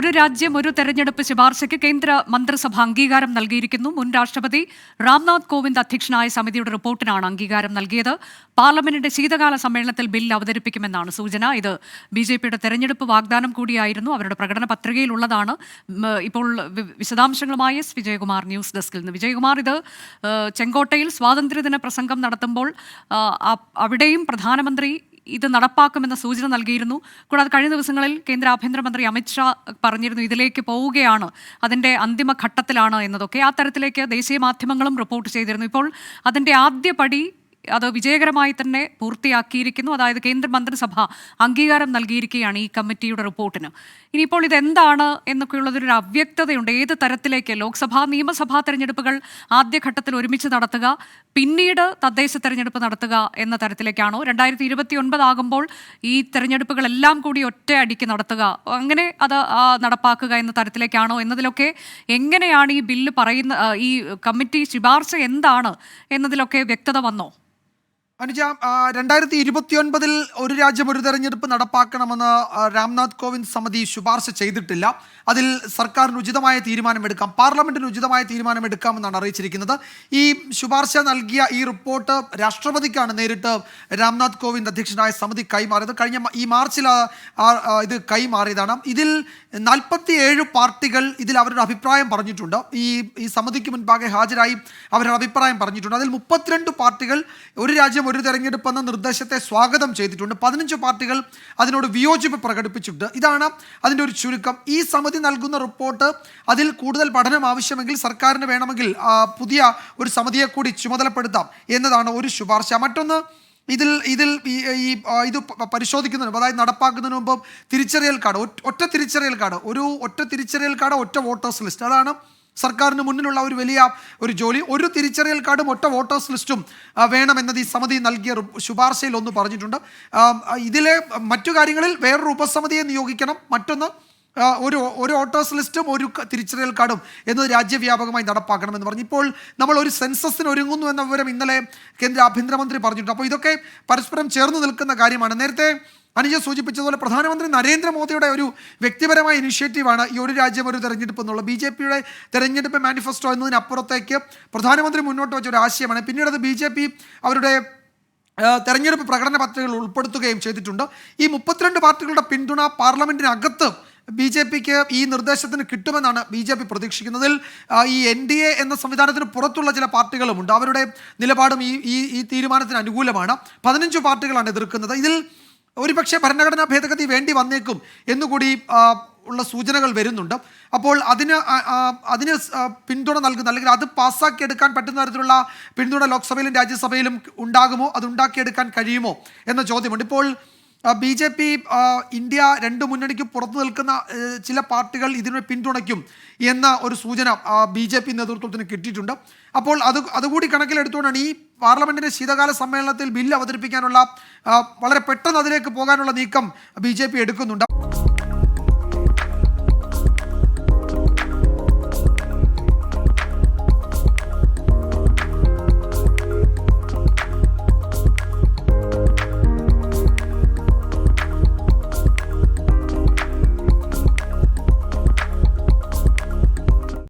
ഒരു രാജ്യം ഒരു തെരഞ്ഞെടുപ്പ് ശുപാർശയ്ക്ക് കേന്ദ്ര മന്ത്രിസഭ അംഗീകാരം നൽകിയിരിക്കുന്നു. മുൻ രാഷ്ട്രപതി രാംനാഥ് കോവിന്ദ് അധ്യക്ഷനായ സമിതിയുടെ റിപ്പോർട്ടിനാണ് അംഗീകാരം നൽകിയത്. പാർലമെന്റിന്റെ ശീതകാല സമ്മേളനത്തിൽ ബിൽ അവതരിപ്പിക്കുമെന്നാണ് സൂചന. ഇത് ബി.ജെ.പിയുടെ തെരഞ്ഞെടുപ്പ് വാഗ്ദാനം കൂടിയായിരുന്നു. അവരുടെ പ്രകടന പത്രികയിലുള്ളതാണ്. ഇപ്പോൾ വിശദാംശങ്ങളുമായി എസ് വിജയകുമാർ ന്യൂസ് ഡെസ്കിൽ നിന്ന്. വിജയകുമാർ, ഇത് ചെങ്കോട്ടയിൽ സ്വാതന്ത്ര്യദിന പ്രസംഗം നടത്തുമ്പോൾ അവിടെയും പ്രധാനമന്ത്രി ഇത് നടപ്പാക്കുമെന്ന സൂചന നൽകിയിരുന്നു. കൂടാതെ കഴിഞ്ഞ ദിവസങ്ങളിൽ കേന്ദ്ര ആഭ്യന്തരമന്ത്രി അമിത്ഷാ പറഞ്ഞിരുന്നു ഇതിലേക്ക് പോവുകയാണ്, അതിൻ്റെ അന്തിമഘട്ടത്തിലാണ് എന്നതൊക്കെ. ആ തരത്തിലേക്ക് ദേശീയ മാധ്യമങ്ങളും റിപ്പോർട്ട് ചെയ്തിരുന്നു. ഇപ്പോൾ അതിൻ്റെ ആദ്യ പടി അത് വിജയകരമായി തന്നെ പൂർത്തിയാക്കിയിരിക്കുന്നു. അതായത് കേന്ദ്ര മന്ത്രിസഭ അംഗീകാരം നൽകിയിരിക്കുകയാണ് ഈ കമ്മിറ്റിയുടെ റിപ്പോർട്ടിന്. ഇനിയിപ്പോൾ ഇതെന്താണ് എന്നൊക്കെയുള്ളതൊരു അവ്യക്തതയുണ്ട്. ഏത് തരത്തിലേക്ക് ലോക്സഭാ നിയമസഭാ തെരഞ്ഞെടുപ്പുകൾ ആദ്യഘട്ടത്തിൽ ഒരുമിച്ച് നടത്തുക, പിന്നീട് തദ്ദേശ തെരഞ്ഞെടുപ്പ് നടത്തുക എന്ന തരത്തിലേക്കാണോ? 2029 ആകുമ്പോൾ ഈ തെരഞ്ഞെടുപ്പുകളെല്ലാം കൂടി ഒറ്റയടിക്ക് നടത്തുക, അങ്ങനെ അത് നടപ്പാക്കുക എന്ന തരത്തിലേക്കാണോ എന്നതിലൊക്കെ എങ്ങനെയാണ് ഈ ബില്ല് പറയുന്ന ഈ കമ്മിറ്റി ശുപാർശ എന്താണ് എന്നതിലൊക്കെ വ്യക്തത വന്നോ? അനുജ, 2029 ഒരു രാജ്യം ഒരു തെരഞ്ഞെടുപ്പ് നടപ്പാക്കണമെന്ന് രാംനാഥ് കോവിന്ദ് സമിതി ശുപാർശ ചെയ്തിട്ടില്ല. അതിൽ സർക്കാരിന് ഉചിതമായ തീരുമാനമെടുക്കാം, പാർലമെന്റിന് ഉചിതമായ തീരുമാനമെടുക്കാമെന്നാണ് അറിയിച്ചിരിക്കുന്നത്. ഈ ശുപാർശ നൽകിയ ഈ റിപ്പോർട്ട് രാഷ്ട്രപതിക്കാണ് നേരിട്ട് രാംനാഥ് കോവിന്ദ് അധ്യക്ഷനായ സമിതി കൈമാറിയത്. കഴിഞ്ഞ ഈ മാർച്ചിൽ ഇത് കൈമാറിയതാണ്. ഇതിൽ 47 പാർട്ടികൾ ഇതിൽ അവരുടെ അഭിപ്രായം പറഞ്ഞിട്ടുണ്ട്. ഈ സമിതിക്ക് മുൻപാകെ ഹാജരായി അവരുടെ അഭിപ്രായം പറഞ്ഞിട്ടുണ്ട്. അതിൽ 32 പാർട്ടികൾ ഒരു രാജ്യം ഒരു തെരഞ്ഞെടുപ്പ് എന്ന നിർദ്ദേശത്തെ സ്വാഗതം ചെയ്തിട്ടുണ്ട്. 15 പാർട്ടികൾ അതിനോട് വിയോജിപ്പ് പ്രകടിപ്പിച്ചിട്ടുണ്ട്. ഇതാണ് അതിൻ്റെ ഒരു ചുരുക്കം. ഈ സമിതി നൽകുന്ന റിപ്പോർട്ട്, അതിൽ കൂടുതൽ പഠനം ആവശ്യമെങ്കിൽ സർക്കാരിന് വേണമെങ്കിൽ പുതിയ ഒരു സമിതിയെ കൂടി ചുമതലപ്പെടുത്താം എന്നതാണ് ഒരു ശുപാർശ. മറ്റൊന്ന്, ഇത് പരിശോധിക്കുന്നതിന്, അതായത് നടപ്പാക്കുന്നതിന് മുമ്പ് തിരിച്ചറിയൽ കാർഡ്, ഒറ്റ തിരിച്ചറിയൽ കാർഡ്, ഒറ്റ വോട്ടേഴ്സ് ലിസ്റ്റ്, അതാണ് സർക്കാരിന് മുന്നിലുള്ള ഒരു വലിയ ഒരു ജോലി. ഒരു തിരിച്ചറിയൽ കാർഡും ഒറ്റ വോട്ടേഴ്സ് ലിസ്റ്റും വേണമെന്നത് ഈ സമിതി നൽകിയ ശുപാർശയിൽ ഒന്ന് പറഞ്ഞിട്ടുണ്ട്. ഇതിലെ മറ്റു കാര്യങ്ങളിൽ വേറൊരു ഉപസമിതിയെ നിയോഗിക്കണം. മറ്റൊന്ന്, ഒരു വോട്ടേഴ്സ് ലിസ്റ്റും ഒരു തിരിച്ചറിയൽ കാർഡും എന്നത് രാജ്യവ്യാപകമായി നടപ്പാക്കണമെന്ന് പറഞ്ഞു. ഇപ്പോൾ നമ്മൾ ഒരു സെൻസസിന് ഒരുങ്ങുന്നു എന്ന വിവരം ഇന്നലെ കേന്ദ്ര ആഭ്യന്തരമന്ത്രി പറഞ്ഞിട്ടുണ്ട്. അപ്പോൾ ഇതൊക്കെ പരസ്പരം ചേർന്ന് നിൽക്കുന്ന കാര്യമാണ്. നേരത്തെ അനുജ സൂചിപ്പിച്ചതുപോലെ പ്രധാനമന്ത്രി നരേന്ദ്രമോദിയുടെ ഒരു വ്യക്തിപരമായ ഇനിഷ്യേറ്റീവാണ് ഈ ഒരു രാജ്യം ഒരു തെരഞ്ഞെടുപ്പ് എന്നുള്ള ബി.ജെ.പിയുടെ തെരഞ്ഞെടുപ്പ് മാനിഫെസ്റ്റോ എന്നതിനപ്പുറത്തേക്ക് പ്രധാനമന്ത്രി മുന്നോട്ട് വെച്ച ഒരു ആശയമാണ്. പിന്നീട് അത് ബി.ജെ.പി അവരുടെ തെരഞ്ഞെടുപ്പ് പ്രകടന പത്രികകൾ ഉൾപ്പെടുത്തുകയും ചെയ്തിട്ടുണ്ട്. ഈ 32 പാർട്ടികളുടെ പിന്തുണ പാർലമെന്റിനകത്ത് ബി.ജെ.പിക്ക് ഈ നിർദ്ദേശത്തിന് കിട്ടുമെന്നാണ് ബി.ജെ.പി പ്രതീക്ഷിക്കുന്നതിൽ. ഈ NDA എന്ന സംവിധാനത്തിന് പുറത്തുള്ള ചില പാർട്ടികളുമുണ്ട്. അവരുടെ നിലപാടും ഈ തീരുമാനത്തിന് അനുകൂലമാണ്. 15 പാർട്ടികളാണ് എതിർക്കുന്നത്. ഇതിൽ ഒരുപക്ഷെ ഭരണഘടനാ ഭേദഗതി വേണ്ടി വന്നേക്കും എന്നുകൂടി ഉള്ള സൂചനകൾ വരുന്നുണ്ട്. അപ്പോൾ അതിന് പിന്തുണ നൽകുന്ന, അല്ലെങ്കിൽ അത് പാസ്സാക്കിയെടുക്കാൻ പറ്റുന്ന തരത്തിലുള്ള പിന്തുണ ലോക്സഭയിലും രാജ്യസഭയിലും ഉണ്ടാകുമോ, അത് ഉണ്ടാക്കിയെടുക്കാൻ കഴിയുമോ എന്ന ചോദ്യമുണ്ട്. ഇപ്പോൾ ബി.ജെ.പി ഇന്ത്യ 2 മുന്നണിക്ക് പുറത്തു നിൽക്കുന്ന ചില പാർട്ടികൾ ഇതിനെ പിന്തുണയ്ക്കും എന്ന ഒരു സൂചന ബി.ജെ.പി നേതൃത്വത്തിന് കിട്ടിയിട്ടുണ്ട്. അപ്പോൾ അതുകൂടി കണക്കിലെടുത്തുകൊണ്ടാണ് ഈ പാർലമെന്റിന്റെ ശീതകാല സമ്മേളനത്തിൽ ബില്ല് അവതരിപ്പിക്കാനുള്ള, വളരെ പെട്ടെന്ന് അതിലേക്ക് പോകാനുള്ള നീക്കം ബി.ജെ.പി എടുക്കുന്നുണ്ട്.